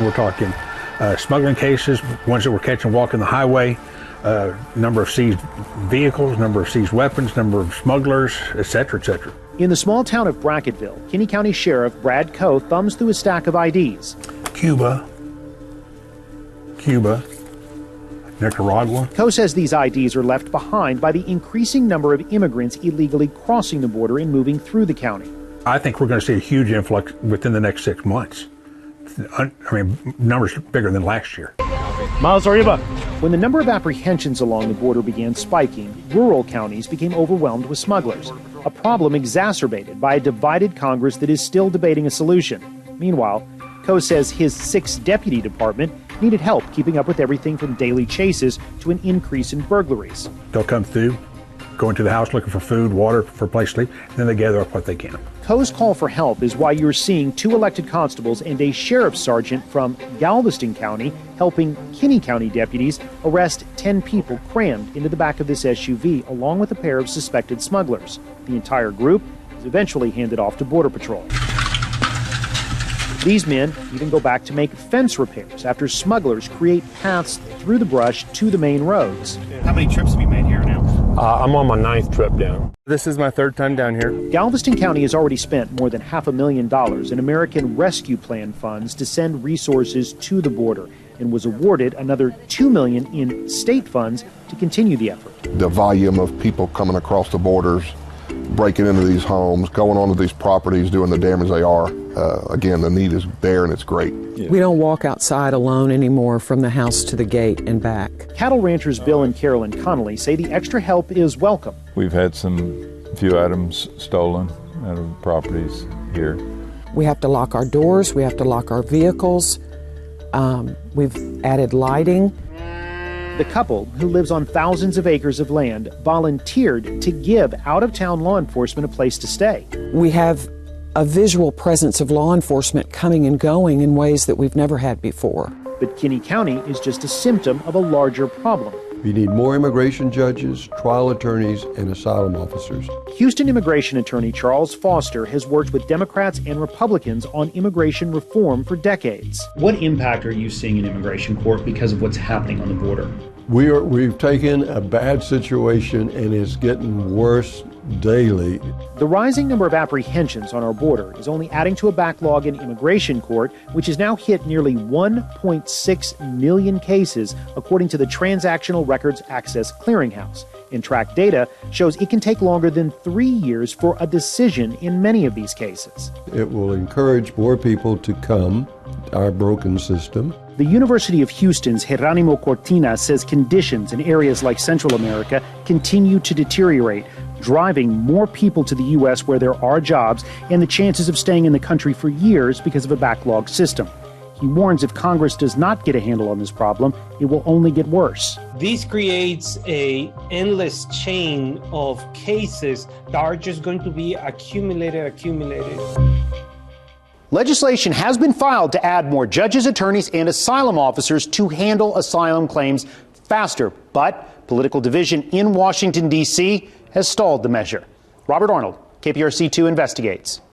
We're talking smuggling cases, ones that we're catching walking the highway, number of seized vehicles, number of seized weapons, number of smugglers, et cetera, et cetera. In the small town of Bracketville, Kinney County Sheriff Brad Coe thumbs through a stack of IDs. Cuba, Nicaragua. Coe says these IDs are left behind by the increasing number of immigrants illegally crossing the border and moving through the county. I think we're going to see a huge influx within the next 6 months. I mean, numbers bigger than last year. Miles Arriba. When the number of apprehensions along the border began spiking, rural counties became overwhelmed with smugglers, a problem exacerbated by a divided Congress that is still debating a solution. Meanwhile, Coe says his 6th deputy department needed help keeping up with everything from daily chases to an increase in burglaries. They'll come through, go into the house looking for food, water, for a place to sleep, and then they gather up what they can. Coe's call for help is why you're seeing 2 elected constables and a sheriff's sergeant from Galveston County helping Kinney County deputies arrest 10 people crammed into the back of this SUV along with a pair of suspected smugglers. The entire group is eventually handed off to Border Patrol. These men even go back to make fence repairs after smugglers create paths through the brush to the main roads. How many trips have you made here now? I'm on my 9th trip down. This is my 3rd time down here. Galveston County has already spent more than $500,000 in American Rescue Plan funds to send resources to the border and was awarded another $2 million in state funds to continue the effort. The volume of people coming across the borders, breaking into these homes, going onto these properties, doing the damage they are. Again, the need is there and it's great. We don't walk outside alone anymore from the house to the gate and back. Cattle ranchers Bill and Carolyn Connolly say the extra help is welcome. We've had few items stolen out of properties here. We have to lock our doors, we have to lock our vehicles. We've added lighting. The couple, who lives on thousands of acres of land, volunteered to give out-of-town law enforcement a place to stay. We have a visual presence of law enforcement coming and going in ways that we've never had before. But Kinney County is just a symptom of a larger problem. We need more immigration judges, trial attorneys, and asylum officers. Houston immigration attorney Charles Foster has worked with Democrats and Republicans on immigration reform for decades. What impact are you seeing in immigration court because of what's happening on the border? We've taken a bad situation and it's getting worse daily. The rising number of apprehensions on our border is only adding to a backlog in immigration court, which has now hit nearly 1.6 million cases, according to the Transactional Records Access Clearinghouse. And track data shows it can take longer than 3 years for a decision in many of these cases. It will encourage more people to come to our broken system. The University of Houston's Geronimo Cortina says conditions in areas like Central America continue to deteriorate, driving more people to the U.S. where there are jobs and the chances of staying in the country for years because of a backlogged system. He warns if Congress does not get a handle on this problem, it will only get worse. This creates an endless chain of cases that are just going to be accumulated. Legislation has been filed to add more judges, attorneys, and asylum officers to handle asylum claims faster. But political division in Washington, D.C. has stalled the measure. Robert Arnold, KPRC 2 investigates.